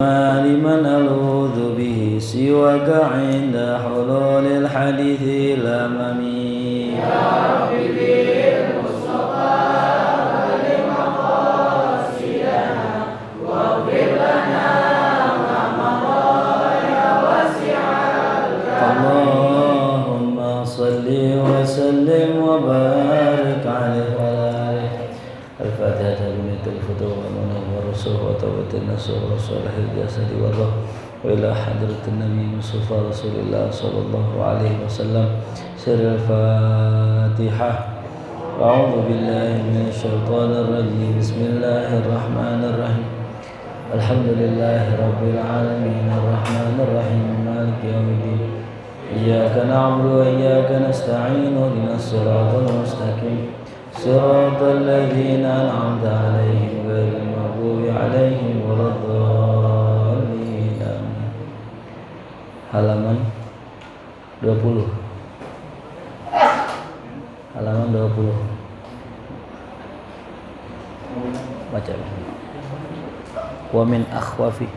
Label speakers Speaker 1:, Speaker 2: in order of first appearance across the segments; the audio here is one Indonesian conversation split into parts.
Speaker 1: ما لمن ألوذ به سواك عند حلول الحديث الأمم يا رب بالمصطفى بلغ مقاصدنا واغفر لنا ما مضى يا واسع الكرم اللهم صل وسلم وبارك عليه وعلى آله الفاتحة بنية الفتوى والمنور وتوبة النصر وصالح الجسد والروح وإلى حضرة النبي مصطفى رسول الله صلى الله عليه وسلم سر الفاتحة. أعوذ بالله من الشيطان الرجيم. بسم الله الرحمن الرحيم. الحمد لله رب العالمين الرحمن الرحيم مالك يوم الدين. إياك نعبد وإياك نستعين اهدنا الصراط المستقيم صراط الذين أنعمت عليهم غير المغضوب عليهم ولا الضالين. Halaman 20. Halaman 20. Baca. Wa min akhwafi.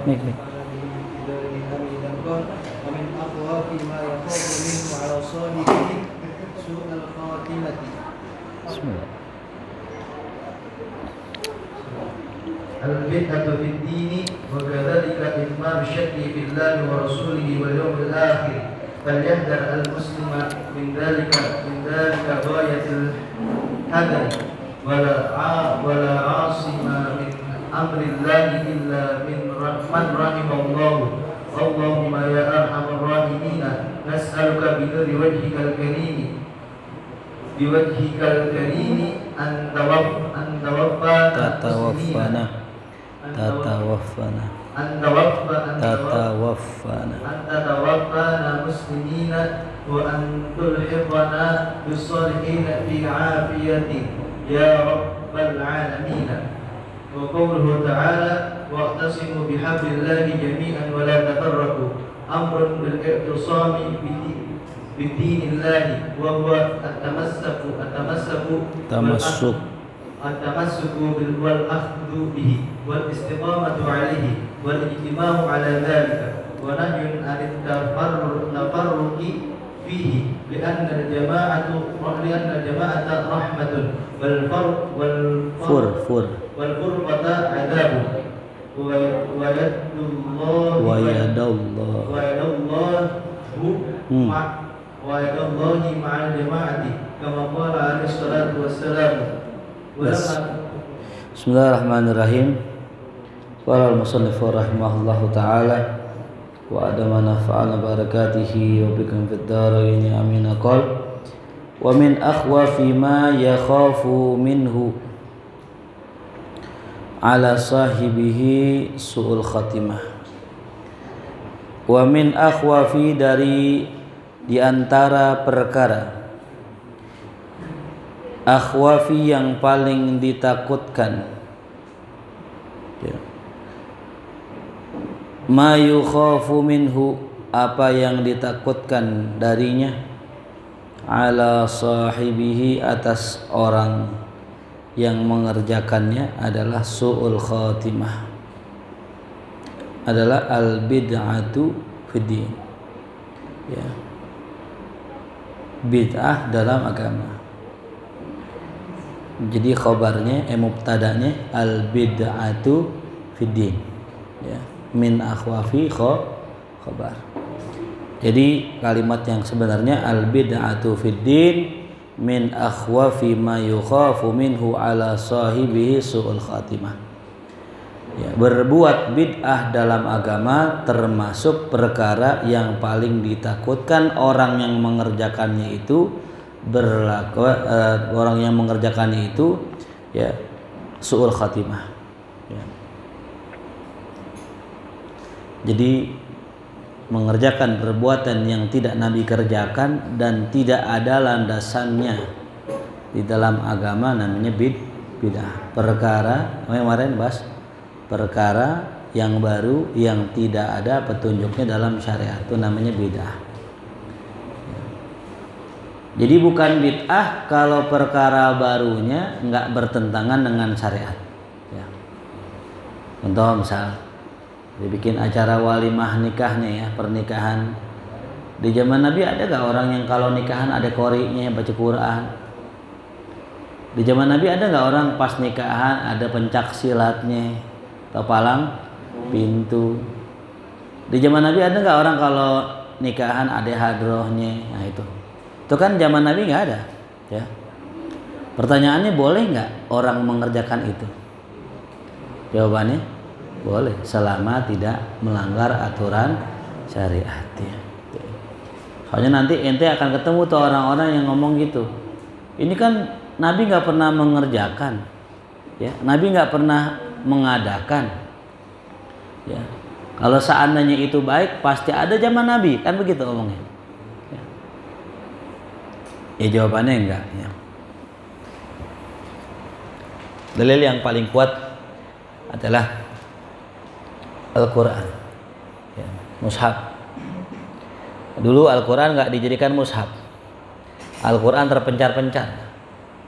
Speaker 1: Mik.
Speaker 2: ومن أخواف ما يخاف منه على صاحبه سوء الخاتمة.
Speaker 1: بسم الله.
Speaker 2: البدعة في الدين وكذلك إثمار الشك في الله ورسوله واليوم الآخر فليحذر المسلم من ذلك غاية الحذر ولا عاصم من أمر الله إلا من رحم الله. اللهم يا أرحم الراحمين نسألك بنور وجهك الكريم أن تتوفانا مسلمين وأن تلحقنا بالصالحين في عافية يا رب العالمين. وقوله تعالى واعتصموا بحبل الله جميعا ولا تفرقوا أمر بالاعتصام بدين الله وهو التمسك والأخذ به والاستقامة عليه والاجتماع على ذلك ونهي عن التفرق فيه لأن الجماعة رحمة والفرقة عذاب ويد الله مع الجماعة كما قال عليه الصلاة والسلام.
Speaker 1: Bismillahirrahmanirrahim. Qala al-musannif rahimahullahu ta'ala wa adama nafa'ana barakatihi wa bikum fid dharain amin. Qala wa min akhwafi ma yakhafu minhu ala sahibihi su'ul khatimah. Wa min akhwafi, dari diantara perkara akhwafi yang paling ditakutkan, ma yukhafu minhu, apa yang ditakutkan darinya, ala sahibihi, atas orang yang mengerjakannya, adalah su'ul khatimah, adalah al-bid'atu fiddin, ya, bid'ah dalam agama. Jadi khabarnya mubtadanya al-bid'atu fiddin, ya, min akhwafi khabar. Jadi kalimat yang sebenarnya al-bid'atu fiddin min akhwafi ma yukhafu minhu ala sahibihi su'ul khatimah. Ya, berbuat bid'ah dalam agama termasuk perkara yang paling ditakutkan orang yang mengerjakannya itu orang yang mengerjakannya itu, ya, su'ul khatimah, ya. Jadi mengerjakan perbuatan yang tidak Nabi kerjakan dan tidak ada landasannya di dalam agama namanya bid'ah. Perkara kemarin bahas perkara yang baru yang tidak ada petunjuknya dalam syariat itu namanya bid'ah. Jadi bukan bid'ah kalau perkara barunya nggak bertentangan dengan syariat. Ya. Contoh misal dibikin acara walimah nikahnya ya, pernikahan. Di zaman Nabi ada gak orang yang kalau nikahan ada qori'nya baca Quran? Di zaman Nabi ada gak orang pas nikahan ada pencak silatnya atau palang pintu? Di zaman Nabi ada gak orang kalau nikahan ada hadrohnya? Nah itu kan zaman Nabi nggak ada. Ya. Pertanyaannya boleh nggak orang mengerjakan itu? Jawabannya boleh selama tidak melanggar aturan syariat. Ya. Soalnya nanti ente akan ketemu tuh orang-orang yang ngomong gitu. Ini kan Nabi nggak pernah mengerjakan, ya. Nabi nggak pernah mengadakan. Ya. Kalau seandainya itu baik, pasti ada zaman Nabi, kan begitu omongnya. Ya jawabannya enggak. Ya. Dalil yang paling kuat adalah Al-Quran, ya, mushaf. Dulu Al-Quran nggak dijadikan mushaf. Al-Quran terpencar-pencar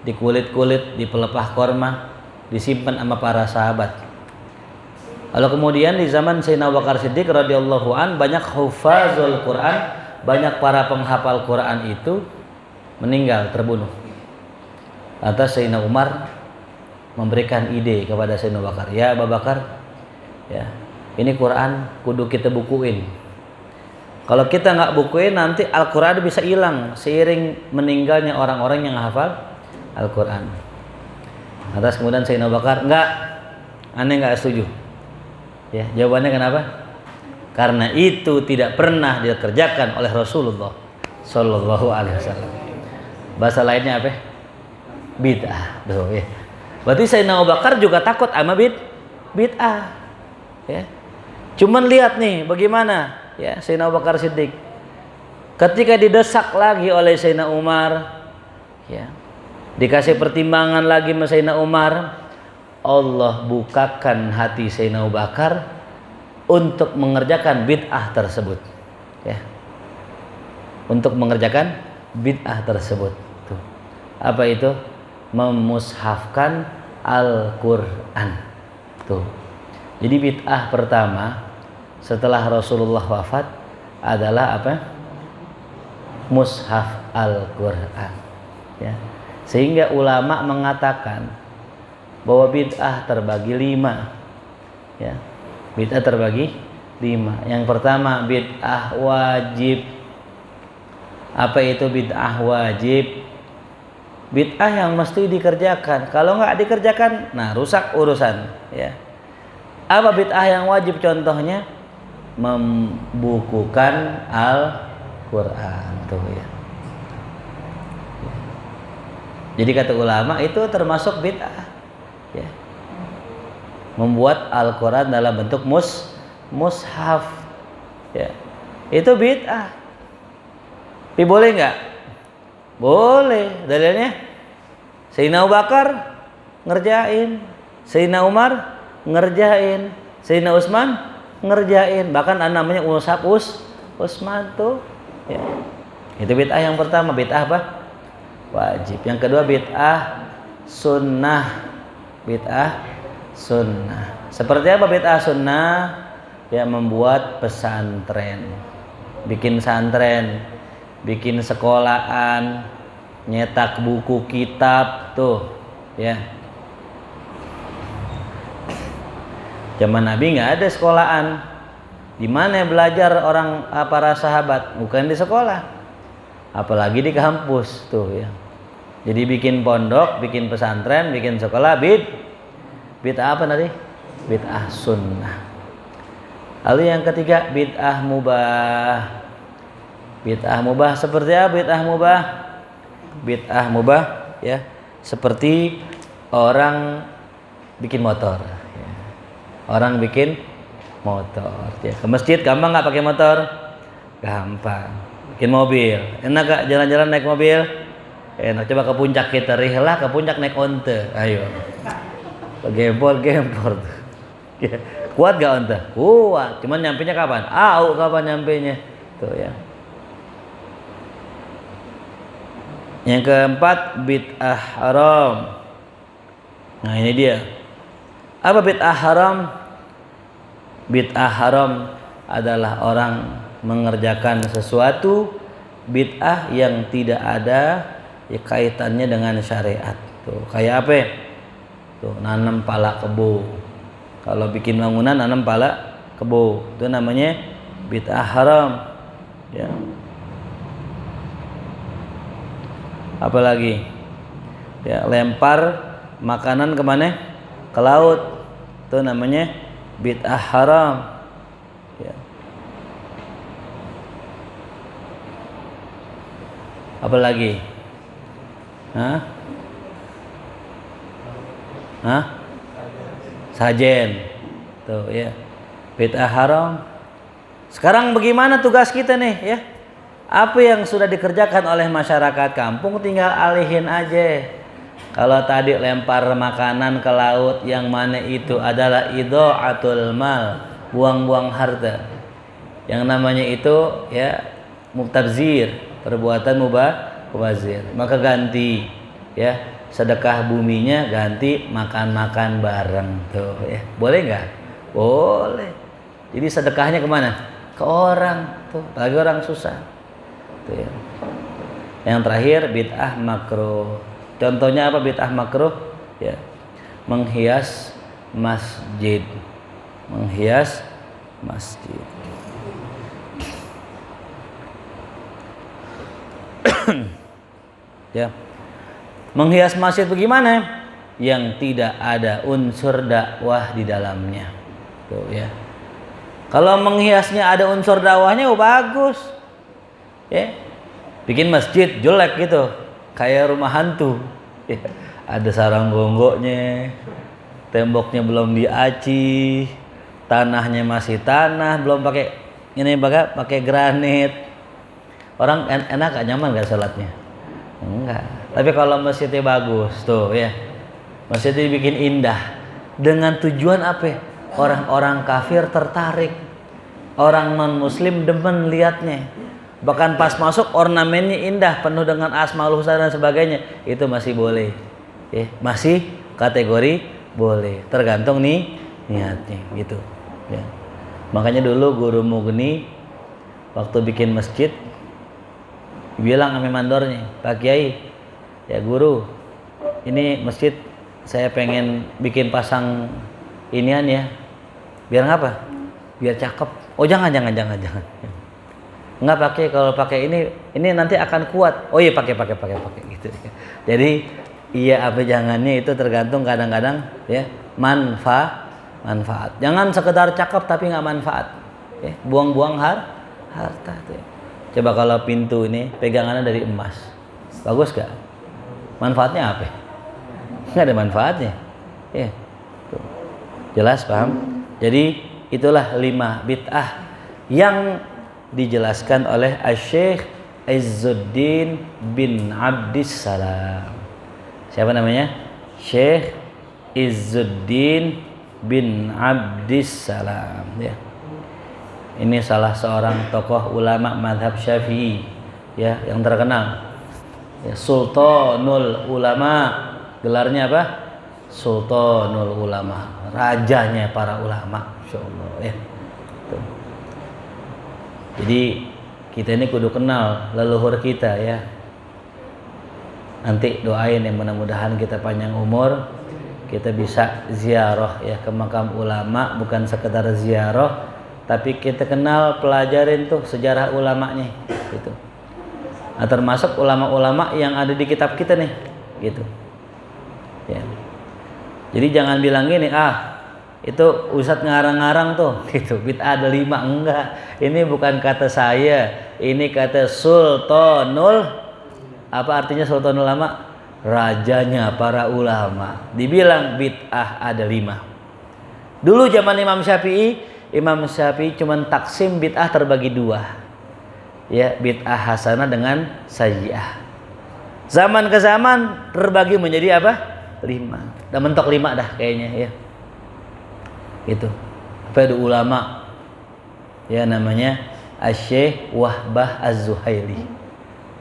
Speaker 1: di kulit-kulit, di pelepah korma, disimpan sama para sahabat. Lalu kemudian di zaman Sayyidina Abu Bakar Siddiq radhiyallahu an, banyak hufazul Quran, banyak para penghafal Quran itu meninggal, terbunuh. Lantas Sayyidina Umar memberikan ide kepada Sayyidina Abu Bakar, ya Abu Bakar, ya ini Quran kudu kita bukuin. Kalau kita nggak bukuin nanti Al-Quran bisa hilang seiring meninggalnya orang-orang yang hafal Al-Quran. Lantas kemudian Sayyidina Abu Bakar, enggak, aneh nggak setuju. Ya, jawabannya kenapa? Karena itu tidak pernah dikerjakan oleh Rasulullah Shallallahu Alaihi Wasallam. Bahasa lainnya apa? Bid'ah. Tuh, ya. Berarti Sayyidina Abu Bakar juga takut sama bid'ah. Ya. Cuman lihat nih bagaimana ya Sayyidina Abu Bakar Siddiq ketika didesak lagi oleh Sayyidina Umar, ya, dikasih pertimbangan lagi sama Sayyidina Umar, Allah bukakan hati Sayyidina Abu Bakar untuk mengerjakan bid'ah tersebut. Ya. Untuk mengerjakan bid'ah tersebut. Tuh. Apa itu? Memushafkan Al-Quran. Tuh. Jadi bid'ah pertama setelah Rasulullah wafat adalah apa? Mushaf Al-Quran. Ya. Sehingga ulama mengatakan bahwa bid'ah terbagi 5. Ya. Bid'ah terbagi 5. Yang pertama bid'ah wajib. Apa itu bid'ah wajib? Bid'ah yang mesti dikerjakan. Kalau nggak dikerjakan, nah rusak urusan. Ya. Apa bid'ah yang wajib? Contohnya membukukan Al-Quran. Tuh ya. Jadi kata ulama itu termasuk bid'ah. Ya. Membuat Al-Quran dalam bentuk mushaf. Ya. Itu bid'ah. Tapi boleh nggak? Boleh. Dalilnya Sayyidina Abu Bakar ngerjain, Sayyidina Umar ngerjain, Sayyidina Utsman ngerjain. Bahkan namanya mushaf Utsman tuh. Ya. Itu bid'ah yang pertama. Bid'ah apa? Wajib. Yang kedua bid'ah sunnah. Bid'ah sunnah. Seperti apa bid'ah sunnah? Ya, membuat pesantren, bikin santren, bikin sekolahan, nyetak buku kitab tuh, ya. Zaman Nabi nggak ada sekolahan. Di mana belajar orang para sahabat? Bukan di sekolah, apalagi di kampus tuh, ya. Jadi bikin pondok, bikin pesantren, bikin sekolah, bid'ah apa tadi? Bid'ah sunnah. Lalu yang ketiga bid'ah mubah. Bid'ah mubah seperti apa? Bid'ah mubah, bid'ah mubah ya seperti orang bikin motor. Ya. Orang bikin motor. Ya. Ke masjid gampang nggak pakai motor? Gampang. Bikin mobil. Enak gak jalan-jalan naik mobil? Enak. Coba ke puncak kita, rihlah ke puncak naik onte. Ayo. Gempor. Ya. Kuat gak onte? Kuat. Cuman nyampenya kapan? Kapan nyampenya? Tuh ya. Yang keempat, bid'ah haram. Nah, ini dia. Apa bid'ah haram? Bid'ah haram adalah orang mengerjakan sesuatu bid'ah yang tidak ada kaitannya dengan syariat. Tuh, kayak apa? Tuh, nanam pala kebo. Kalau bikin bangunan nanam pala kebo, itu namanya bid'ah haram. Ya. Apalagi? Ya, lempar makanan kemana? Ke laut. Itu namanya bid'ah haram. Ya. Apalagi? Hah? Sajen. Tuh ya. Bid'ah haram. Sekarang bagaimana tugas kita nih ya? Apa yang sudah dikerjakan oleh masyarakat kampung tinggal alihin aja. Kalau tadi lempar makanan ke laut, yang mana itu adalah idha'atul mal, buang-buang harta. Yang namanya itu ya mubtazir, perbuatan mubazir. Maka ganti ya, sedekah buminya ganti makan-makan bareng tuh ya. Boleh nggak? Boleh. Jadi sedekahnya kemana? Ke orang tuh, bagi orang susah. Tuh ya. Yang terakhir bid'ah makruh. Contohnya apa bid'ah makruh? Ya, menghias masjid, menghias masjid. Ya, menghias masjid bagaimana? Yang tidak ada unsur dakwah di dalamnya. Tuh ya. Kalau menghiasnya ada unsur dakwahnya, oh bagus. Ya, bikin masjid jelek gitu, kayak rumah hantu. Ya, ada sarang gonggoknya, temboknya belum diaci, tanahnya masih tanah, belum pakai ini pakai granit. Orang enak gak, nyaman gak sholatnya? Enggak. Tapi kalau masjidnya bagus tuh ya, masjidnya dibikin indah dengan tujuan apa? Orang-orang kafir tertarik, orang non muslim demen liatnya. Bahkan pas masuk ornamennya indah, penuh dengan asmaul husna dan sebagainya, itu masih boleh. Ya, masih kategori boleh, tergantung nih niatnya gitu. Ya. Makanya dulu guru Mugni waktu bikin masjid bilang sama mandornya, Pak Kiai, ya guru, ini masjid saya pengen bikin pasang inian ya. Biar ngapa? Biar cakep. Oh jangan. Enggak pakai, kalau pakai ini nanti akan kuat. Oh iya pakai gitu. Jadi iya apa jangannya itu tergantung kadang-kadang ya manfaat. Jangan sekedar cakep tapi nggak manfaat. Ya, buang-buang harta tuh. Coba kalau pintu ini pegangannya dari emas, bagus gak? Manfaatnya apa? Nggak ada manfaatnya. Ya, tuh. Jelas paham? Jadi itulah 5 bid'ah yang dijelaskan oleh Syekh Izzuddin bin Abdissalam. Siapa namanya? Syekh Izzuddin bin Abdissalam ya. Ini salah seorang tokoh ulama mazhab Syafi'i ya, yang terkenal. Ya, Sultanul Ulama, gelarnya apa? Sultanul Ulama, rajanya para ulama, insyaallah ya. Tuh. Jadi kita ini kudu kenal leluhur kita ya. Nanti doain ya, mudah-mudahan kita panjang umur, kita bisa ziarah ya ke makam ulama, bukan sekedar ziarah, tapi kita kenal, pelajarin tuh sejarah ulamanya gitu. Nah, termasuk ulama-ulama yang ada di kitab kita nih gitu. Ya. Jadi jangan bilang gini, itu Ustadz ngarang-ngarang tuh gitu, bid'ah ada 5. Enggak, ini bukan kata saya, ini kata Sultanul, apa artinya Sultanul Ulama? Rajanya para ulama. Dibilang bid'ah ada 5. Dulu zaman Imam Syafi'i cuman taksim bid'ah terbagi 2. Ya, bid'ah hasanah dengan sayyi'ah. Zaman ke zaman terbagi menjadi apa? 5. Dan mentok 5 dah kayaknya ya. Itu apa itu ulama ya, namanya Syekh Wahbah Az-Zuhaili,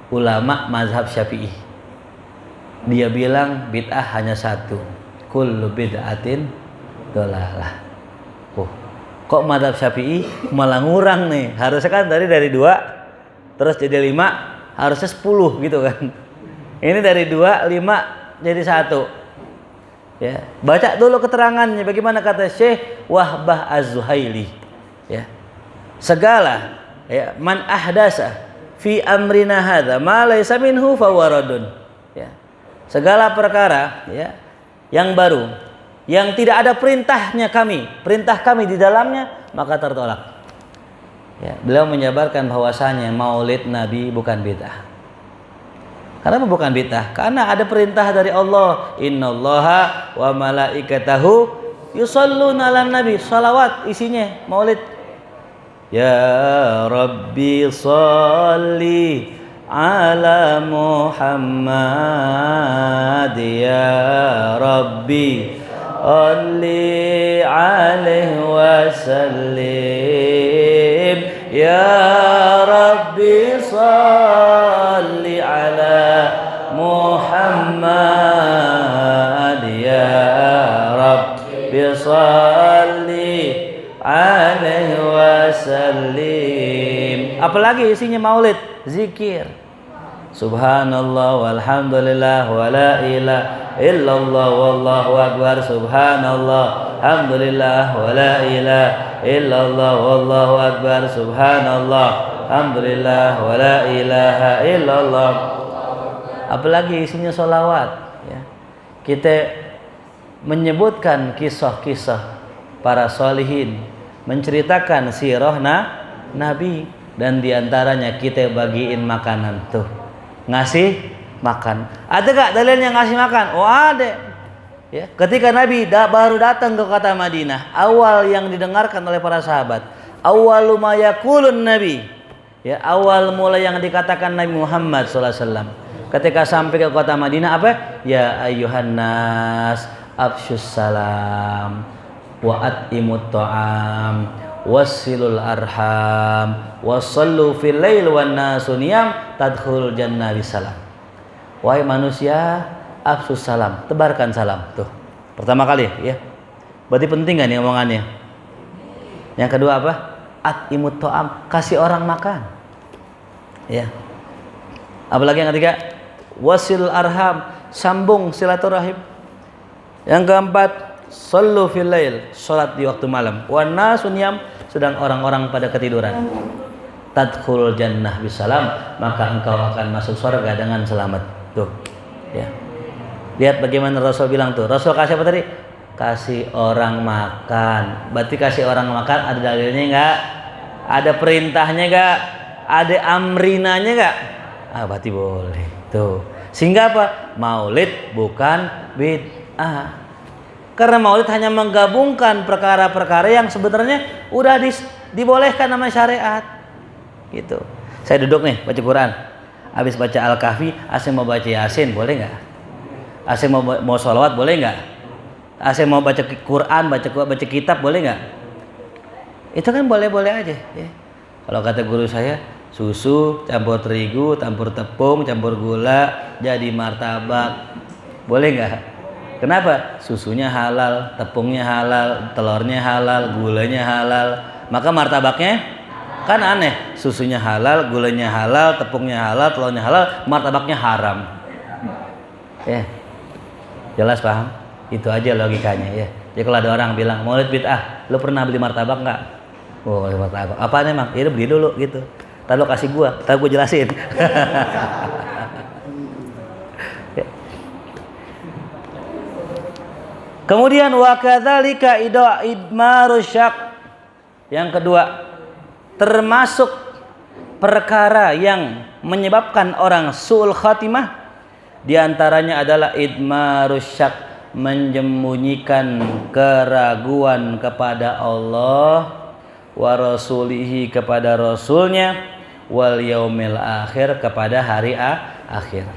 Speaker 1: ulama mazhab Syafi'i Dia bilang bid'ah hanya satu. Kullu bid'atin dolalah. Oh, kok madzhab Syafi'i malah ngurang nih? Harusnya kan tadi dari 2 terus jadi 5, harusnya 10 gitu kan. Ini dari 2, 5 jadi 1. Ya, baca dulu keterangannya bagaimana kata Syekh Wahbah Az-Zuhaili. Ya. Segala ya man ahdasa fi amrina hadza ma laysa minhu fawaradun. Ya. Segala perkara ya yang baru, yang tidak ada perintah kami di dalamnya, maka tertolak. Ya, beliau menjabarkan bahwasanya maulid Nabi bukan bid'ah. Kenapa bukan bid'ah? Karena ada perintah dari Allah, innallaha wa malaikatahu yusholluna 'alan nabi, salawat isinya maulid. Ya Rabbi sholli ala Muhammad, ya Rabbi sholli alaihi wasallim, ya Rabbi sholli ala Muhammad, ya Rabbi sholli alaihi wasallim. Apalagi isinya maulid, zikir. Subhanallah walhamdulillah wa la ilaha illallah wallahu akbar. Subhanallah alhamdulillah wa la ilaha illallah wallahu akbar. Subhanallah alhamdulillah wa la ilaha illallah. Apalagi isinya sholawat ya. Kita menyebutkan kisah-kisah para sholihin, menceritakan sirah Nabi, dan diantaranya kita bagiin makanan tuh, ngasih makan. Ada gak dalilnya ngasih makan? Oh ada. Ya, ketika Nabi baru datang ke kota Madinah, awal yang didengarkan oleh para sahabat, awwalu ma yaqulun Nabi, ya, awal mulai yang dikatakan Nabi Muhammad SAW ketika sampai ke kota Madinah apa? Ya ayyuhan nas afsyus salam wa at'imut ta'am wasilul arham wasallu fil lail wan nasu niyam tadkhulul jannah bisalam. Wahai manusia, afsus salam, tebarkan salam. Tuh, pertama kali ya. Berarti penting gak nih omongannya? Yang kedua apa? At'imut ta'am, kasih orang makan. Ya. Apalagi yang ketiga? Wasilul arham, sambung silaturahim. Yang keempat, sallu fil lail, salat di waktu malam. Wan nasu niyam, sedang orang-orang pada ketiduran. Tadkhulul jannah bisalam, maka engkau akan masuk surga dengan selamat. Tuh. Ya. Lihat bagaimana Rasul bilang tuh. Rasul kasih apa tadi? Kasih orang makan. Berarti kasih orang makan ada dalilnya enggak? Ada perintahnya enggak? Ada amrinanya enggak? Ah, berarti boleh. Tuh. Sehingga apa? Maulid bukan bid'ah. Karena maulid hanya menggabungkan perkara-perkara yang sebenarnya udah dibolehkan nama syariat. Gitu. Saya duduk nih baca Quran. Habis baca Al-Kahfi, asing mau baca Yasin, boleh nggak? Asing mau sholawat, boleh nggak? Asing mau baca Quran, baca kitab, boleh nggak? Itu kan boleh-boleh aja. Ya. Kalau kata guru saya, susu campur terigu, campur tepung, campur gula, jadi martabak, boleh nggak? Kenapa? Susunya halal, tepungnya halal, telurnya halal, gulanya halal. Maka martabaknya kan aneh. Susunya halal, gulanya halal, tepungnya halal, telurnya halal, martabaknya haram. Ya. Jelas paham? Itu aja logikanya ya. Jadi kalau ada orang bilang maulid bid'ah, lu pernah beli martabak nggak? Oh, martabak. Apaan emang? Ya beli dulu gitu. Ntar lu kasih gua, ntar gua jelasin. Kemudian wa kadzalika idmarus syak. Yang kedua, termasuk perkara yang menyebabkan orang su'ul khatimah di antaranya adalah idmarus syak, menyembunyikan keraguan kepada Allah wa rasulihi, kepada rasulnya, wal yaumil akhir, kepada hari akhir.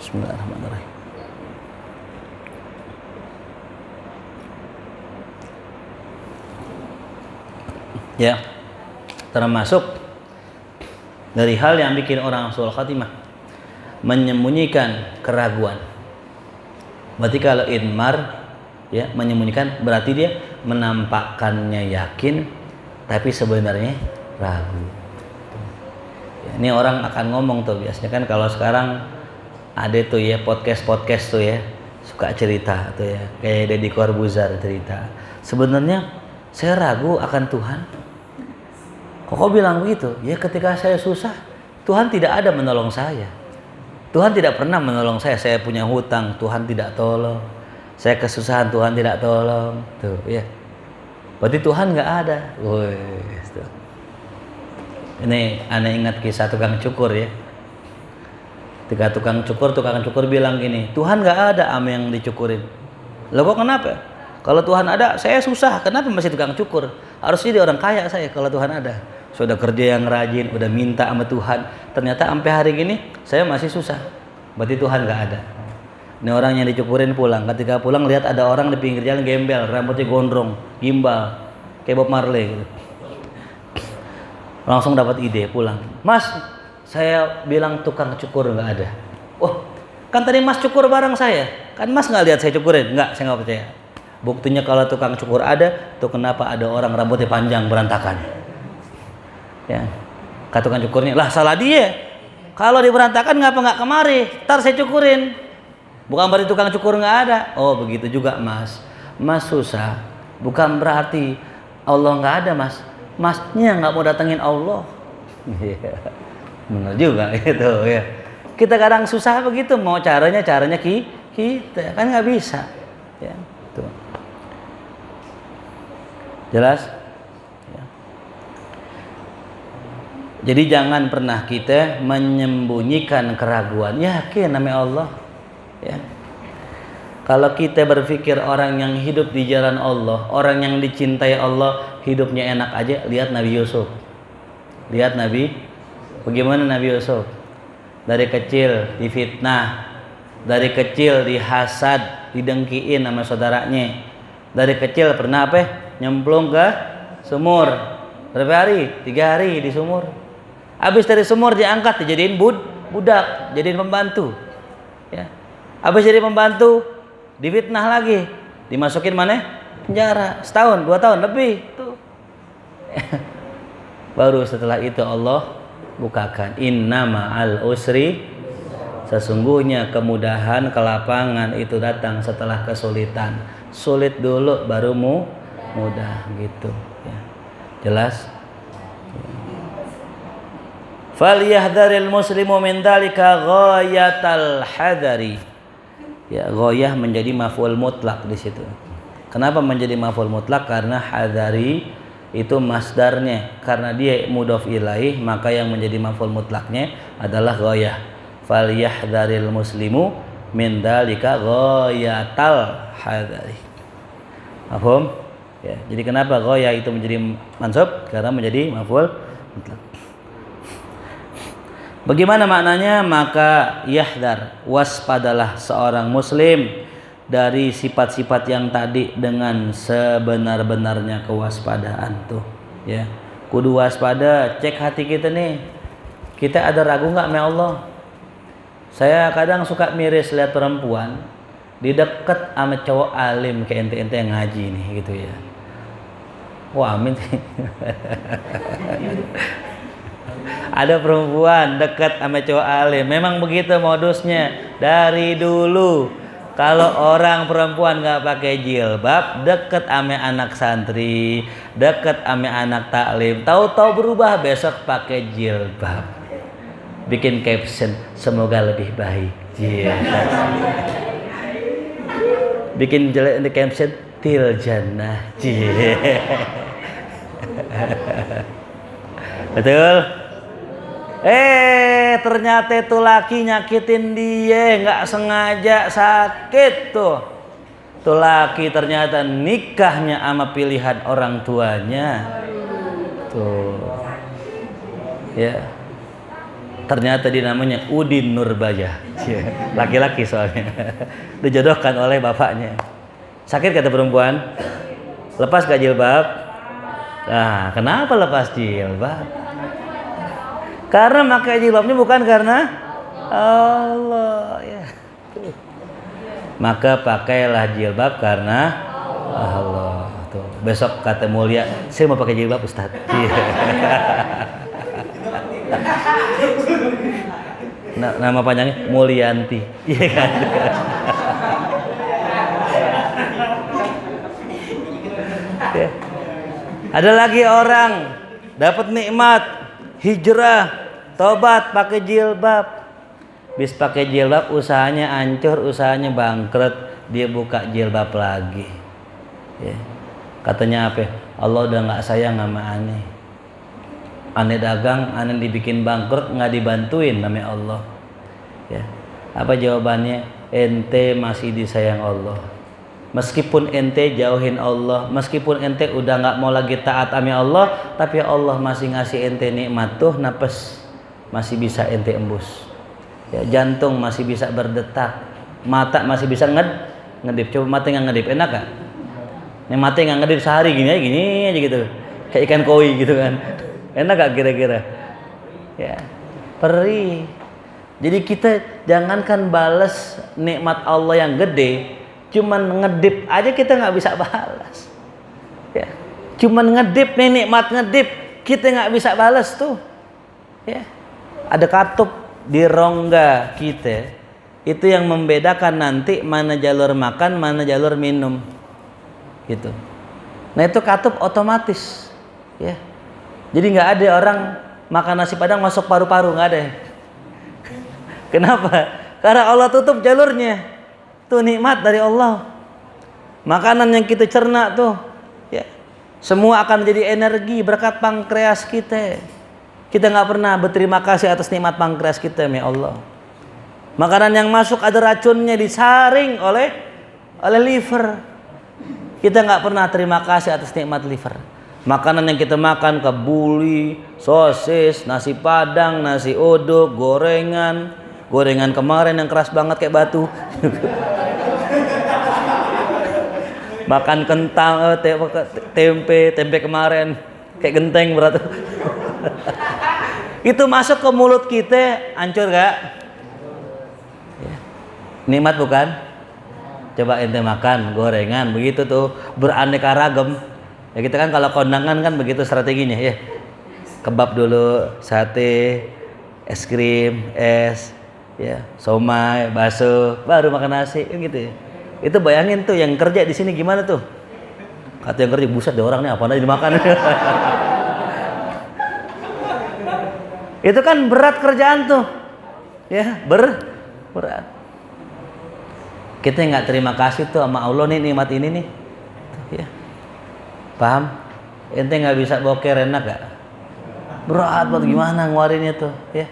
Speaker 1: Bismillahirrahmanirrahim. Ya, termasuk dari hal yang bikin orang su'ul khatimah menyembunyikan keraguan. Berarti kalau idmar ya menyembunyikan berarti dia menampakkannya yakin tapi sebenarnya ragu. Ya, ini orang akan ngomong tuh biasanya kan kalau sekarang ada tuh ya podcast tuh ya suka cerita tuh ya kayak Deddy Corbuzier cerita. Sebenarnya saya ragu akan Tuhan. Kok bilang begitu? Ya ketika saya susah Tuhan tidak ada menolong saya. Tuhan tidak pernah menolong saya. Saya punya hutang, Tuhan tidak tolong. Saya kesusahan, Tuhan tidak tolong. Tuh, ya. Berarti Tuhan nggak ada. Wih, tuh. Ini aneh ingat kisah tukang cukur ya. Ketika tukang cukur bilang gini, Tuhan nggak ada ame yang dicukurin. Loh kok kenapa? Kalau Tuhan ada, saya susah. Kenapa masih tukang cukur? Harusnya dia orang kaya saya kalau Tuhan ada. Sudah kerja yang rajin, udah minta sama Tuhan. Ternyata sampai hari gini saya masih susah. Berarti Tuhan nggak ada. Ini orang yang dicukurin pulang. Ketika pulang lihat ada orang di pinggir jalan gembel, rambutnya gondrong, gimbal, kayak Bob Marley gitu. Langsung dapat ide pulang. Mas, saya bilang tukang cukur nggak ada. Oh, kan tadi Mas cukur bareng saya. Kan Mas nggak lihat saya cukurin? Nggak, saya nggak percaya. Buktinya kalau tukang cukur ada, tuh kenapa ada orang rambutnya panjang berantakan? Ya, kata tukang cukurnya, lah salah dia. Kalau dia berantakan ngapa nggak kemari? Ntar saya cukurin. Bukan berarti tukang cukur nggak ada. Oh begitu juga Mas. Mas susah. Bukan berarti Allah nggak ada Mas. Masnya nggak mau datengin Allah. Benar juga itu ya. Kita kadang susah begitu. Mau caranya kita kan nggak bisa. Ya, tuh. Jelas? Jadi jangan pernah kita menyembunyikan keraguan. Yakin namanya Allah. Ya. Kalau kita berpikir orang yang hidup di jalan Allah, orang yang dicintai Allah, hidupnya enak aja, lihat Nabi Yusuf. Lihat bagaimana Nabi Yusuf. Dari kecil difitnah, dari kecil dihasad, didengkiin sama saudaranya. Dari kecil pernah nyemplung ke sumur. Berapa hari? 3 hari di sumur. Habis dari sumur diangkat dijadiin budak, jadiin pembantu. Ya. Habis jadi pembantu, difitnah lagi, dimasukin mana? Penjara, setahun, 2 tahun lebih. Tuh. Baru setelah itu Allah bukakan inna ma'al usri, sesungguhnya kemudahan, kelapangan itu datang setelah kesulitan. Sulit dulu baru mudah gitu. Ya. Jelas? Falyahdharil muslimu min dzalika ghayatal hadari. Ya, ghayah menjadi maf'ul mutlak di situ. Kenapa menjadi maf'ul mutlak? Karena hadari itu masdarnya. Karena dia mudhof ilaih, maka yang menjadi maf'ul mutlaknya adalah ghayah. Falyahdharil muslimu min dzalika ghayatal hadari. Paham? Ya, jadi kenapa ghayah itu menjadi mansub? Karena menjadi maf'ul mutlak. Bagaimana maknanya? Maka yahdar, waspadalah seorang muslim dari sifat-sifat yang tadi dengan sebenar-benarnya kewaspadaan tuh ya. Kudu waspada, cek hati kita nih. Kita ada ragu enggak sama Allah? Saya kadang suka miris lihat perempuan dideket sama cowok alim kayak ente-ente yang ngaji nih gitu ya. Wah, amin. Ada perempuan dekat sama cowok alim. Memang begitu modusnya dari dulu. Kalau orang perempuan nggak pakai jilbab, deket sama anak santri, deket sama anak taklim, tahu-tahu berubah besok pakai jilbab. Bikin caption semoga lebih baik. Yeah. Bikin jelek di caption til jannah. Yeah. Betul? Ternyata itu laki nyakitin dia, nggak sengaja sakit tuh. Tuh laki ternyata nikahnya sama pilihan orang tuanya. Tuh. Ya. Ternyata dinamanya Udin Nurbaya. Laki-laki soalnya. Dijodohkan oleh bapaknya. Sakit kata perempuan. Lepas gak jilbab? Nah, kenapa lepas jilbab? Karena pakai jilbabnya bukan karena Allah ya. Maka pakailah jilbab karena Allah. Tuh, besok kata Mulia, saya mau pakai jilbab Ustaz. Nama panjangnya Mulyanti. Iya kan? Ya. Ada lagi orang dapat nikmat hijrah, tobat pakai jilbab. Bis pakai jilbab usahanya hancur, usahanya bangkrut, dia buka jilbab lagi. Ya. Katanya apa? Allah udah nggak sayang sama aneh. Aneh dagang, aneh dibikin bangkrut, nggak dibantuin namanya Allah. Ya. Apa jawabannya? Ente masih disayang Allah. Meskipun ente jauhin Allah, meskipun ente udah nggak mau lagi taat sama Allah, tapi Allah masih ngasih ente nikmat tuh, napes masih bisa ente embus. Ya, jantung masih bisa berdetak, mata masih bisa ngedip. Coba mata nggak ngedip, enak gak? Nih mata nggak ngedip sehari gini aja gitu, kayak ikan koi gitu kan. Enak gak kira-kira? Ya, perih. Jadi kita jangankan balas nikmat Allah yang gede, cuman ngedip aja kita nggak bisa balas. Ya, cuman ngedip nih nikmat ngedip, kita nggak bisa balas tuh. Ya, ada katup di rongga kita, itu yang membedakan nanti mana jalur makan, mana jalur minum, gitu. Nah itu katup otomatis, ya. Jadi nggak ada orang makan nasi padang masuk paru-paru, nggak ada. Kenapa? Karena Allah tutup jalurnya. Tuh nikmat dari Allah. Makanan yang kita cerna tuh, ya, semua akan menjadi energi berkat pankreas kita. Kita nggak pernah berterima kasih atas nikmat pankreas kita, ya Allah. Makanan yang masuk ada racunnya, disaring oleh liver. Kita nggak pernah terima kasih atas nikmat liver. Makanan yang kita makan kebuli, sosis, nasi padang, nasi uduk, gorengan kemarin yang keras banget kayak batu. Makan kentang, tempe kemarin kayak genteng berat. Itu masuk ke mulut kita, hancur gak? Ya. Nikmat bukan? Coba ente makan gorengan begitu tuh, beraneka ragam. Ya kita kan kalau kondangan kan begitu strateginya ya. Kebab dulu, sate, es krim, es, ya, somai, bakso, baru makan nasi, gitu ya. Itu bayangin tuh yang kerja di sini gimana tuh? Kata yang kerja, buset deh orang nih apa aja dimakan. Itu kan berat kerjaan tuh, ya, berat. Kita nggak terima kasih tuh sama Allah nih nikmat ini nih, ya. Paham? Ente nggak bisa boker enak gak? Berat banget gimana ngeluarinnya tuh, ya.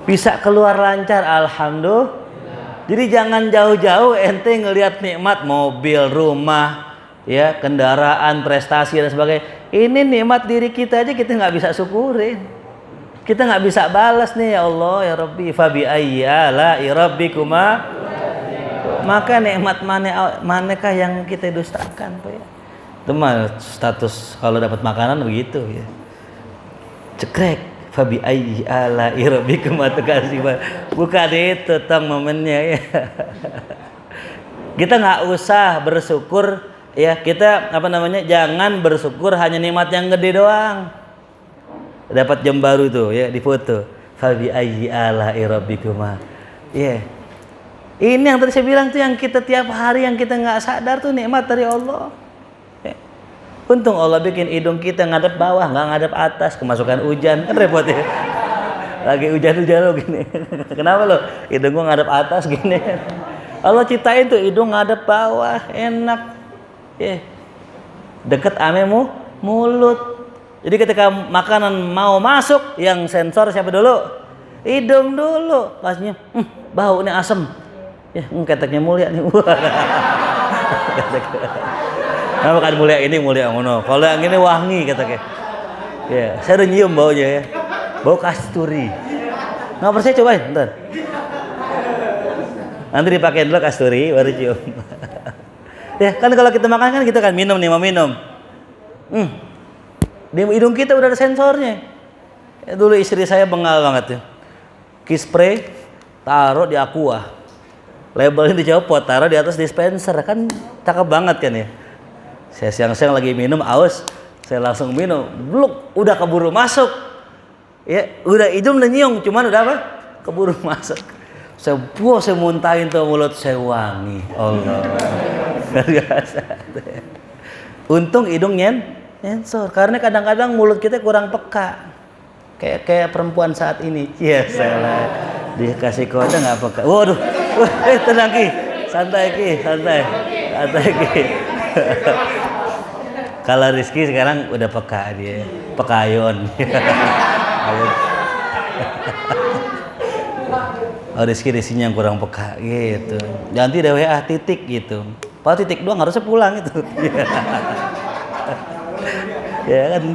Speaker 1: Bisa keluar lancar, alhamdulillah. Jadi jangan jauh-jauh ente ngelihat nikmat mobil, rumah, ya, kendaraan, prestasi dan sebagainya. Ini nikmat diri kita aja kita nggak bisa syukurin. Kita nggak bisa balas nih, ya Allah ya Rabbi, fabi ayyi ala'i rabbikuma. Maka nikmat manakah yang kita dustakan, Pak ya? Itu mah status kalau dapat makanan begitu ya. Cekrek, fabi ayyi ala'i rabbikuma tukazziban. Bukan itu tong momennya ya. Kita nggak usah bersyukur ya, kita jangan bersyukur hanya nikmat yang gede doang. Dapat jam baru tuh ya, di foto. Fabi ayyi ala'i rabbikuma. Iya. Ini yang tadi saya bilang tuh, yang kita tiap hari yang kita nggak sadar tuh nikmat dari Allah. Ya. Untung Allah bikin hidung kita ngadep bawah, nggak ngadep atas, kemasukan hujan kan repot ya. Lagi hujan-hujan lo gini. Kenapa lo? Hidung gua ngadep atas gini. Allah ciptain tuh hidung ngadep bawah, enak. Ya. Deket ame mulut. Jadi ketika makanan mau masuk, yang sensor siapa dulu? Hidung dulu. Pasnya, bau nih asem. Ya, keteknya Mulia nih. Nah, bukan Mulia ini, Mulia ngono. Kalau yang ini wangi keteknya. Ya, saya udah nyium baunya ya. Bau kasturi. Nggak percaya cobain, ntar. Nanti dipakein dulu kasturi, baru cium. Ya, kan kalau kita makan kan kita kan minum nih, mau minum. Di hidung kita udah ada sensornya. Ya, dulu istri saya bengal banget ya. Kispray taruh di aqua. Labelnya dicopot, taruh di atas dispenser, kan cakep banget kan ya. Saya siang-siang lagi minum aus, saya langsung minum, bluk, udah keburu masuk. Ya, udah hidung udah nyiung, cuman udah apa? Keburu masuk. Saya muntahin tuh, mulut saya wangi. Allah. Biasa. Untung hidungnya sensor, karena kadang-kadang mulut kita kurang peka. Kayak perempuan saat ini. Iya, salah. Dikasih kode nggak peka. Waduh. Tenang Ki. Santai Ki, santai Ki. Kalau Rizky sekarang udah peka dia. Pekayon. Oh, Rizky yang kurang peka gitu. Ganti deh WA titik gitu. Padahal titik doang harusnya pulang itu. Ya kan.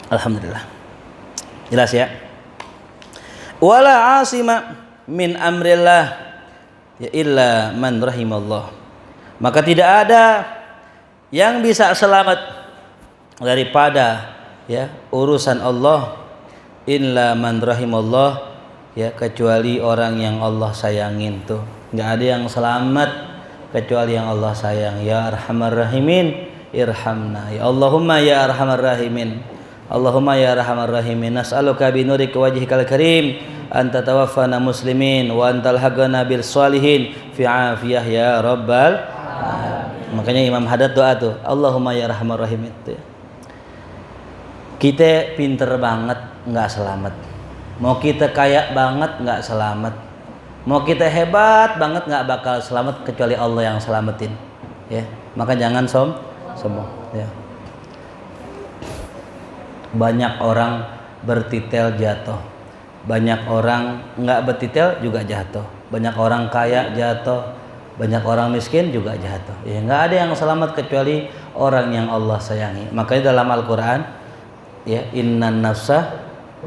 Speaker 1: Alhamdulillah. Jelas ya? Wala asima min amrillah ya illa man rahimallah. Maka tidak ada yang bisa selamat daripada ya urusan Allah illa man rahimallah, ya kecuali orang yang Allah sayangin tuh. Enggak ada yang selamat kecuali yang Allah sayang. Ya arhamar rahimin irhamna. Ya Allahumma ya arhamar rahimin. Allahumma ya arhamar rahimin, nas'aluka bi nurika wajhikal karim an tatawaffana muslimin wa antal haqana bil sholihin fi afiyah ya rabbal. Makanya Imam Haddad doa tuh, Allahumma ya arhamar rahimin. Kita pinter banget nggak selamat, mau kita kaya banget nggak selamat, mau kita hebat banget nggak bakal selamat kecuali Allah yang selamatin. Ya, maka jangan sombong. Ya. Banyak orang bertitel jatuh, banyak orang nggak bertitel juga jatuh, banyak orang kaya jatuh, banyak orang miskin juga jatuh. Ya, nggak ada yang selamat kecuali orang yang Allah sayangi. Makanya dalam Al-Quran, ya innan nafsa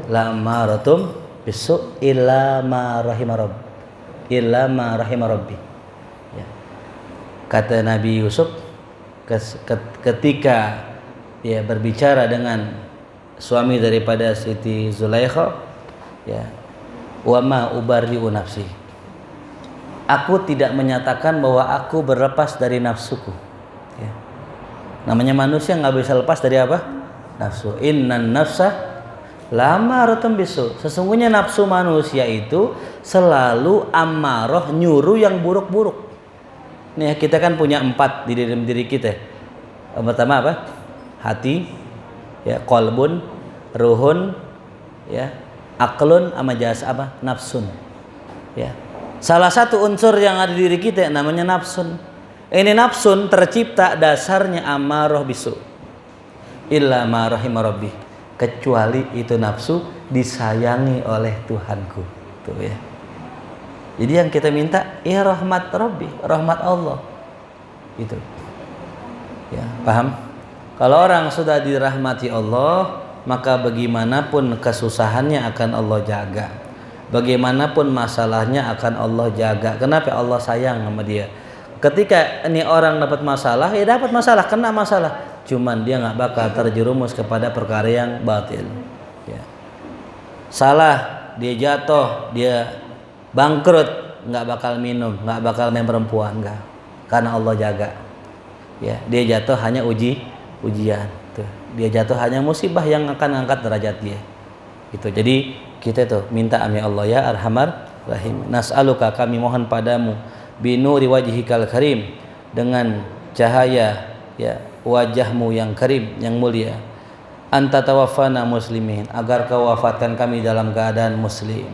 Speaker 1: la'amaratum bisu illa ma rahima rabbi. Ya. Kata Nabi Yusuf ketika ya berbicara dengan suami daripada Siti Zulaikha, ya wa ma ubarri'u nafsi, aku tidak menyatakan bahwa aku berlepas dari nafsuku. Ya. Namanya manusia nggak bisa lepas dari apa? Nafsu. Innan nafsa lamaratun bisu. Sesungguhnya nafsu manusia itu selalu amarah, nyuruh yang buruk-buruk. Nih kita kan punya 4 di dalam diri kita. Yang pertama apa? Hati, ya, qalbun, ruhun, ya, aklun, sama apa? Nafsun. Ya. Salah satu unsur yang ada di diri kita namanya nafsun. Ini nafsun tercipta dasarnya amarah bisu. Illa ma rahima rabbi, kecuali itu nafsu disayangi oleh Tuhanku. Tuh ya. Jadi yang kita minta ya rahmat Rabbi, rahmat Allah. Gitu. Ya, paham? Kalau orang sudah dirahmati Allah, maka bagaimanapun kesusahannya akan Allah jaga. Bagaimanapun masalahnya akan Allah jaga. Kenapa? Allah sayang sama dia. Ketika ini orang dapat masalah, ya dapat masalah, kena masalah. Cuman dia nggak bakal terjerumus kepada perkara yang batil. Ya. Salah, dia jatuh, dia bangkrut, nggak bakal minum, nggak bakal main perempuan, nggak. Karena Allah jaga. Ya, dia jatuh hanya ujian. Tuh. Dia jatuh hanya musibah yang akan angkat derajat dia. Gitu. Jadi kita tuh minta ami Allah ya arhamar rahim. Nas'aluka, kami mohon padamu binuri wajhikal karim, dengan cahaya ya wajahmu yang karim, yang mulia, anta tawaffana muslimin, agar kau wafatkan kami dalam keadaan muslim,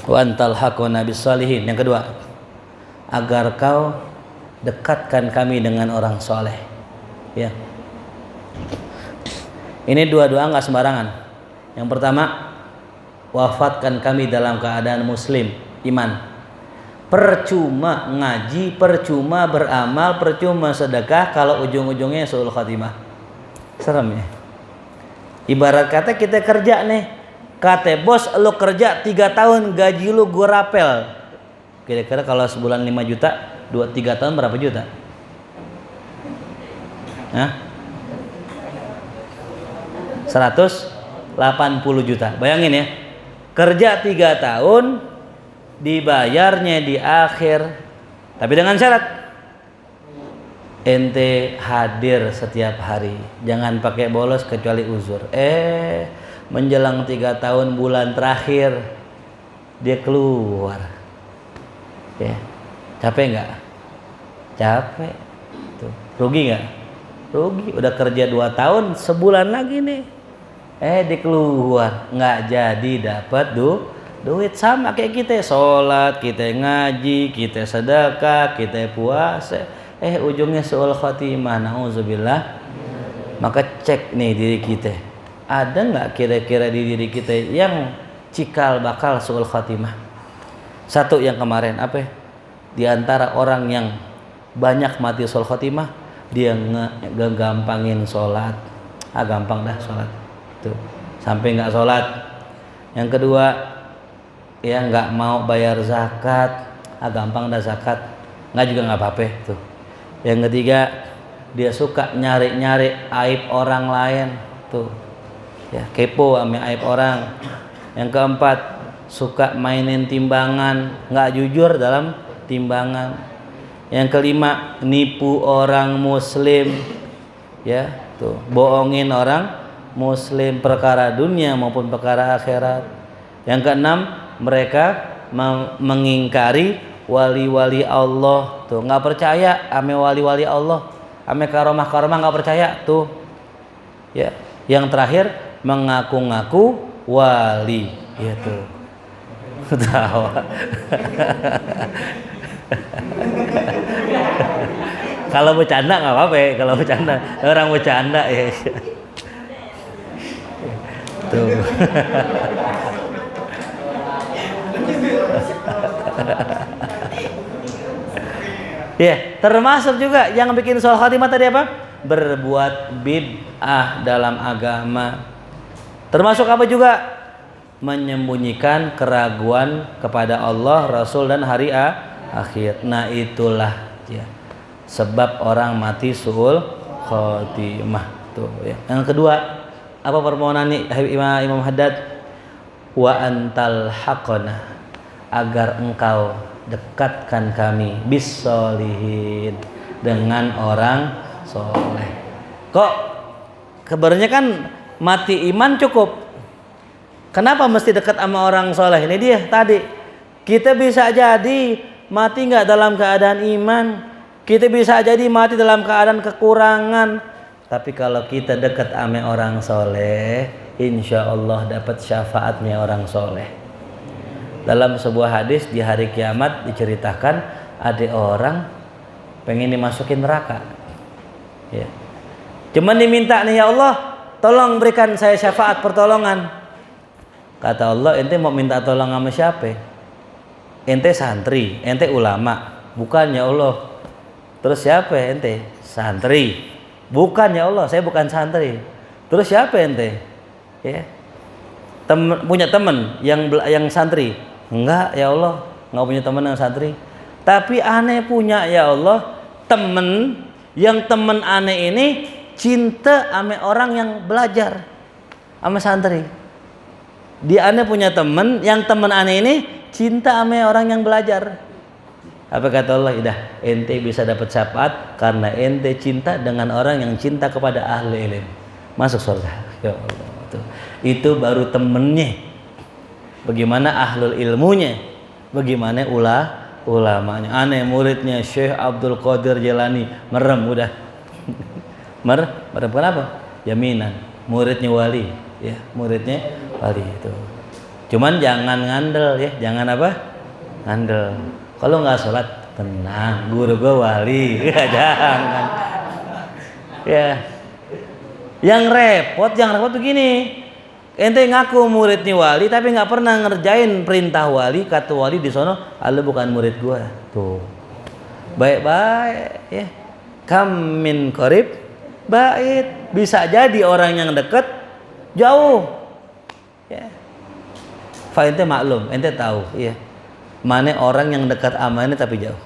Speaker 1: wa antal haquna bis sholihin. Yang kedua, agar kau dekatkan kami dengan orang soleh. Ya. Ini dua-dua nggak sembarangan. Yang pertama, wafatkan kami dalam keadaan muslim, iman. Percuma ngaji, percuma beramal, percuma sedekah kalau ujung-ujungnya suul khatimah. Serem ya. Ibarat kata kita kerja nih, kata bos lu kerja 3 tahun gaji lu gue rapel. Kira-kira kalau sebulan 5 juta, 2-3 tahun berapa juta? Hah? 180 juta. Bayangin ya, kerja 3 tahun, dibayarnya di akhir, tapi dengan syarat ente hadir setiap hari, jangan pakai bolos kecuali uzur. Menjelang 3 tahun bulan terakhir dia keluar, ya capek nggak? Capek, tuh rugi nggak? Rugi. Udah kerja 2 tahun, sebulan lagi nih, dia keluar, nggak jadi dapat duit. Sama kayak kita sholat, kita ngaji, kita sedekah, kita puasa, ujungnya su'ul khatimah, na'udzubillah. Maka cek nih diri kita, ada nggak kira-kira di diri kita yang cikal bakal su'ul khatimah? Satu yang kemarin apa? Di antara orang yang banyak mati su'ul khatimah, dia ngegampangin sholat. Gampang dah sholat tuh, sampai nggak sholat. Yang kedua, ya nggak mau bayar zakat. Gampang dah zakat, nggak juga nggak apa-apa tuh. Yang ketiga, dia suka nyari-nyari aib orang lain tuh, ya kepo sama aib orang. Yang keempat, suka mainin timbangan, nggak jujur dalam timbangan. Yang kelima, nipu orang muslim, ya tuh, bohongin orang muslim perkara dunia maupun perkara akhirat. Yang keenam, mereka mengingkari wali-wali Allah tuh, nggak percaya ame wali-wali Allah, ame karomah-karomah nggak percaya tuh, ya. Yang terakhir, mengaku-ngaku wali, ya tuh. Tawa. Kalau bercanda nggak apa-apa, kalau bercanda orang bercanda ya. Tuh. Ya, termasuk juga yang bikin su'ul khatimah tadi apa? Berbuat bid'ah dalam agama. Termasuk apa juga? Menyembunyikan keraguan kepada Allah, Rasul dan hari akhir. Nah, itulah ya sebab orang mati su'ul khatimah tuh ya. Yang kedua, apa permohonan Imam Haddad? Wa antal haqana, agar engkau dekatkan kami bis-sholihin, dengan orang soleh. Kok kabarnya kan mati iman cukup, kenapa mesti dekat sama orang soleh? Ini dia tadi, kita bisa jadi mati nggak dalam keadaan iman, kita bisa jadi mati dalam keadaan kekurangan, tapi kalau kita dekat sama orang soleh, insya Allah dapat syafaatnya orang soleh. Dalam sebuah hadis di hari kiamat diceritakan ada orang pengen dimasukin neraka, ya. Cuman diminta nih, ya Allah tolong berikan saya syafaat pertolongan. Kata Allah, ente mau minta tolong sama siapa? Ente santri, ente ulama? Bukan ya Allah. Terus siapa ente? Santri. Bukan ya Allah, saya bukan santri. Terus siapa ente? Ya. Punya teman yang santri? Enggak ya Allah, enggak punya teman yang santri. Tapi aneh punya ya Allah teman, yang teman aneh ini cinta sama orang yang belajar sama santri. Dia aneh punya teman, yang teman aneh ini cinta sama orang yang belajar. Apa kata Allah? Idah, ente bisa dapat syafaat karena ente cinta dengan orang yang cinta kepada ahli ilmu, masuk surga. Ya Allah, tuh. Itu baru temennya. Bagaimana ahlul ilmunya, bagaimana ulamanya. Aneh muridnya Syekh Abdul Qadir Jailani, merem udah. Merem kenapa? Jaminan muridnya wali, ya, muridnya wali itu. Cuman jangan ngandel ya, jangan apa? Ngandel. Kalau nggak sholat, tenang, guru gue wali. Jangan. Ya. Yang repot begini. Ente ngaku muridnya wali tapi nggak pernah ngerjain perintah wali. Kata wali di sono, "Lu bukan murid gua." Tuh. Baik-baik ya. Kam min qarib bait. Bisa jadi orang yang dekat jauh. Ya. Fa ente maklum, ente tahu, ya. Mana orang yang dekat sama ini tapi jauh.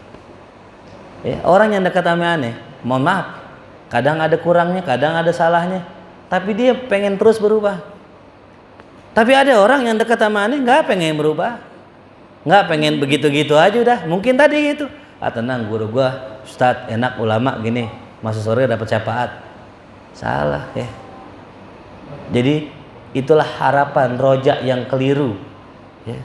Speaker 1: Ya, orang yang dekat sama aneh, mohon maaf, kadang ada kurangnya, kadang ada salahnya. tapi dia pengen terus berubah. Tapi ada orang yang dekat sama aneh nggak pengen berubah, nggak pengen begitu-gitu aja udah. Mungkin tadi gitu, tenang guru gua Ustadz enak ulama gini, masuk sore dapat syafaat. Salah ya. Jadi itulah harapan rojak yang keliru ya.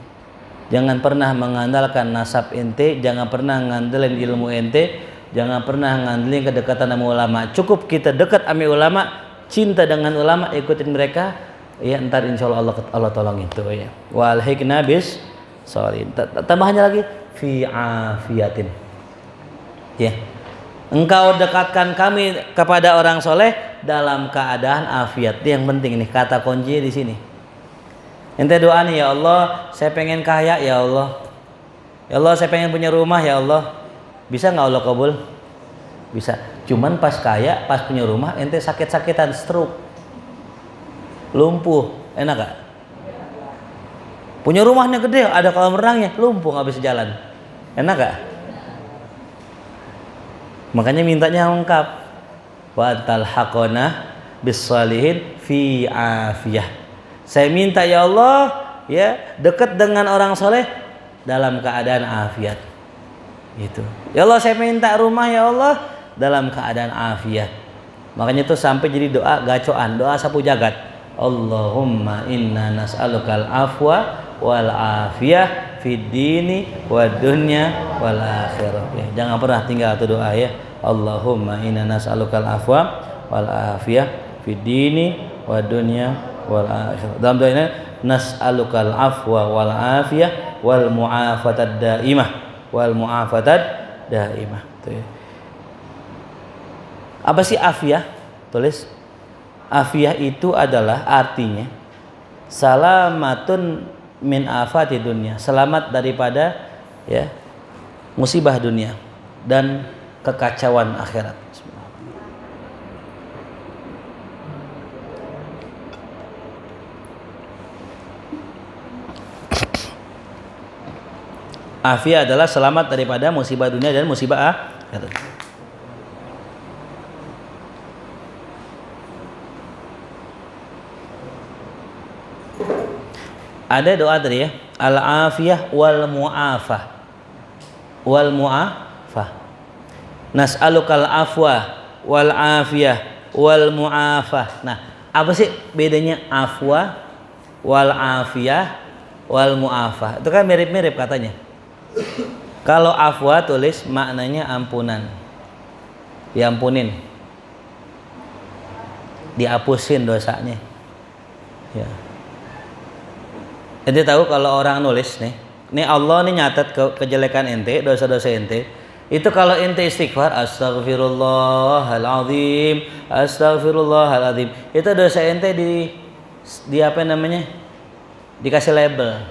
Speaker 1: Jangan pernah mengandalkan nasab ente, jangan pernah ngandelin ilmu ente, jangan pernah ngandelin kedekatan sama ulama. Cukup kita dekat sama ulama, cinta dengan ulama, ikutin mereka ya, ntar insya Allah Allah tolong itu ya. Wal hikna bis sorry, tambahannya lagi fi afiatin ya. Engkau dekatkan kami kepada orang soleh dalam keadaan afiat. Itu yang penting nih, kata kuncinya di sini. Ente doa nih, ya Allah saya pengen kaya ya Allah, ya Allah saya pengen punya rumah ya Allah. Bisa nggak Allah kabul? Bisa. Cuman pas kaya, pas punya rumah ente sakit-sakitan, stroke, lumpuh, enak gak? Punya rumahnya gede, ada kolam renangnya, lumpuh nggak bisa jalan, enak gak? Makanya mintanya lengkap. Wa talhaqona bis-shalihin fi afiyah. Saya minta ya Allah ya, dekat dengan orang soleh dalam keadaan afiat. Gitu. Ya Allah saya minta rumah ya Allah dalam keadaan afiat. Makanya itu sampai jadi doa gacoan, doa sapu jagat. Allahumma inna nas'alukal afwa wal afiyah fid dini wad dunya wal akhirah. Ya, jangan pernah tinggal tuh doa ya. Allahumma inna nas'alukal afwa wal afiyah fid dini wad dunya wal akhirah. Dalam doa ini nas'alukal afwa wal afiyah wal mu'afatad daimah wal mu'afatad daimah. Tuh ya. Apa sih afiyah? Tulis. Afiyah itu adalah artinya salamatun min afati dunia, selamat daripada ya musibah dunia dan kekacauan akhirat. Afiyah adalah selamat daripada musibah dunia dan musibah akhirat. Ada doa tadi ya, al-afiyah wal mu'afah. Wal mu'afah. Nas'alukal afwa wal afiyah wal mu'afah. Nah, apa sih bedanya afwa wal afiyah wal mu'afah? Itu kan mirip-mirip katanya. Kalau afwa tulis maknanya ampunan. Diampunin. Dihapusin dosanya. Ya. Ente tahu kalau orang nulis nih Allah nih nyatet kejelekan ente, dosa-dosa ente. Itu kalau ente istighfar astaghfirullahaladzim, astaghfirullahaladzim, itu dosa ente di apa namanya? Dikasih label.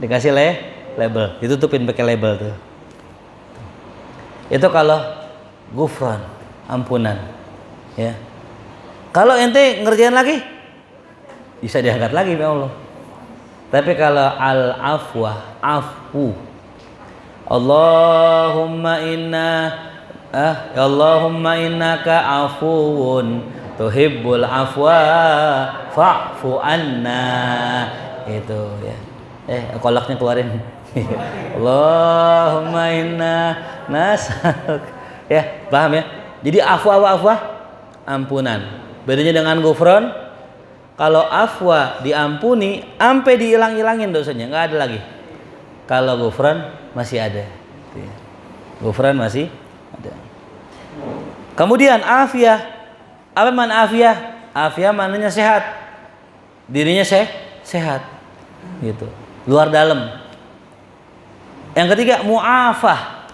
Speaker 1: Dikasih label, ditutupin pakai label tuh. Itu kalau gufran, ampunan. Ya. Kalau ente ngerjain lagi bisa diangkat lagi ya Allah. Tapi kalau al-afwa, afu, Allahumma innaka afuwun tuhibbul afwa fa'fu anna. Itu ya. Kolaknya keluarin. Allahumma inna nas'aluk. Ya, paham ya? Jadi afwa ampunan. Bedanya dengan gufron, kalau afwa diampuni, sampai dihilang-hilangin dosanya, nggak ada lagi. Kalau gufran masih ada. Gufran masih ada. Kemudian afiyah. Apa makna afiyah? Afiyah maknanya sehat. Dirinya sehat. Gitu. Luar dalam. Yang ketiga mu'afah.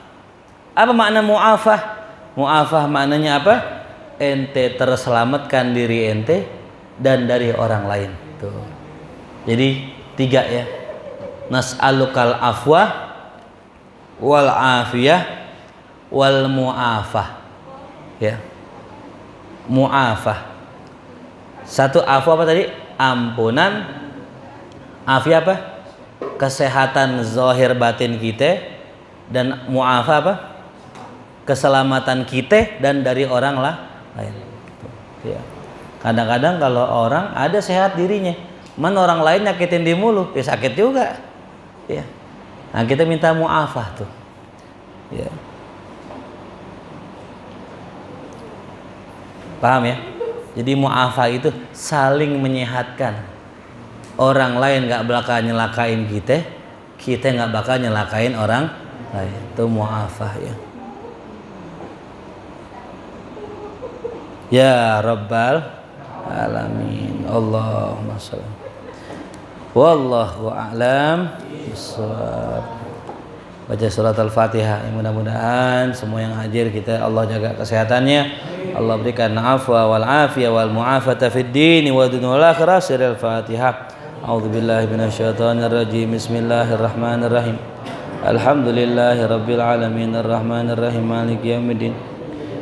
Speaker 1: Apa makna mu'afah? Mu'afah maknanya apa? Ente terselamatkan diri ente dan dari orang lain. Tuh. Jadi 3 ya. Nas'alukal afwa wal afiyah wal mu'afah. Ya. Mu'afah. Satu afwa apa tadi? Ampunan. Afiyah apa? Kesehatan zahir batin kita. Dan mu'afah apa? Keselamatan kita dan dari orang lain. Tuh. Ya. Kadang-kadang kalau orang ada sehat dirinya, orang lain nyakitin di mulu, ya sakit juga. Ya. Nah, kita minta mu'afah tuh. Ya. Paham ya? Jadi mu'afah itu saling menyehatkan. Orang lain nggak bakal nyelakain kita, kita nggak bakal nyelakain orang lain. Itu mu'afah ya. Ya Rabbal Alamin. Allahumma shalli. Wallahu a'lam bishawab. Baca surat Al-Fatihah. Mudah-mudahan semua yang hadir kita Allah jaga kesehatannya. Allah berikan afwa wal afiyah wal mu'afata fid din wa dunya wal akhirah. Surah Al-Fatihah. A'udzubillahi minasyaitonir rajim. Bismillahirrahmanirrahim. Alhamdulillahi rabbil alamin arrahmanir rahim maliki yaumiddin.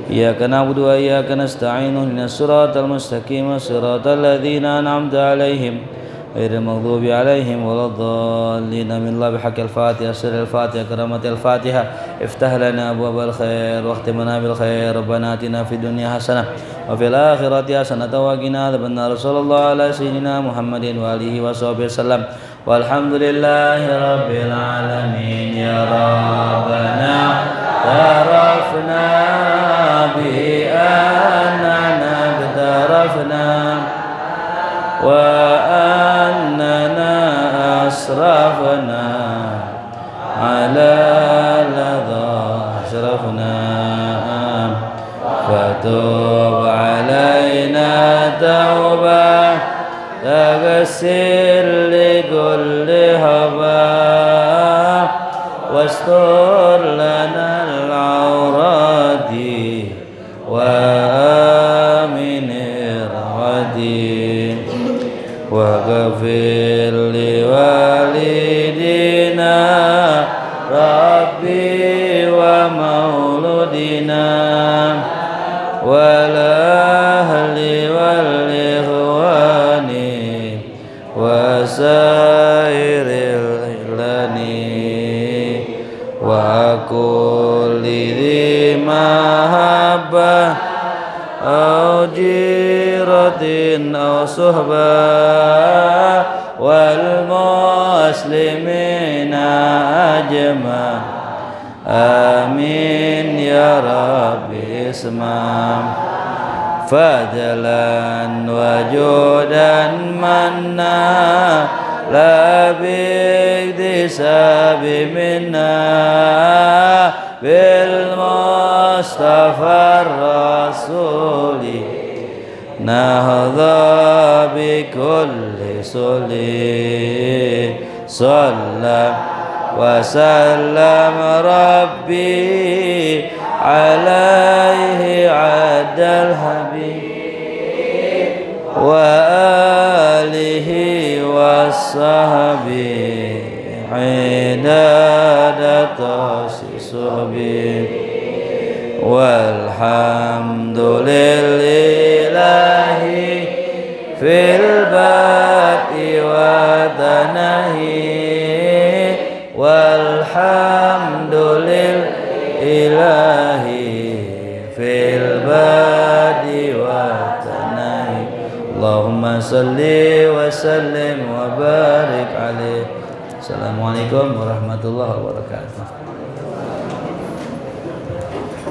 Speaker 1: Iyyaka na'budu wa iyyaka nasta'in ihdinas siratal mustaqim siratal ladzina an'amta 'alaihim ghairil maghdubi 'alaihim waladdallin. Amin. Bihaqil Fatihah. Surah Al-Fatihah. Karamatil Fatihah. Iftah lana abwabal khair wa khtim lana bil khair. Rabbana atina fid dunya hasanah wa fil akhirati hasanah wa qina adzabannar. Sallallahu ala sayyidina Muhammadin wa alihi washabihi wasallam. Walhamdulillahi rabbil alamin. Ya Rabbana tarafna bi annana bitarafna wa annana asrafna ala ladha asrafna fatub alayna tawbah taghsil li kulli haba wastur lana al-awradi wa amin irwadi wa ghafir li walidina rabbi wa mauludina wal ahli wal ikhwani wa sairil ilani wa kulli dhi mahabbah au jiratin au suhbah wal muslimina ajma. Amin ya Rabbi ismam fadlan wajudan manna la biktisabi minna bil mustafa rasuli nahdha bi kulli suli sallam wa sallam rabbi alaihi adal habib wa alihi wa sahbihi idadata suhbi walhamdulillahi fil bad'i wa tanahi walhamdulillahi fil bad'i wa tanahi. Allahumma salli wa sallim wa barik alaihi. Assalamualaikum warahmatullahi wabarakatuh.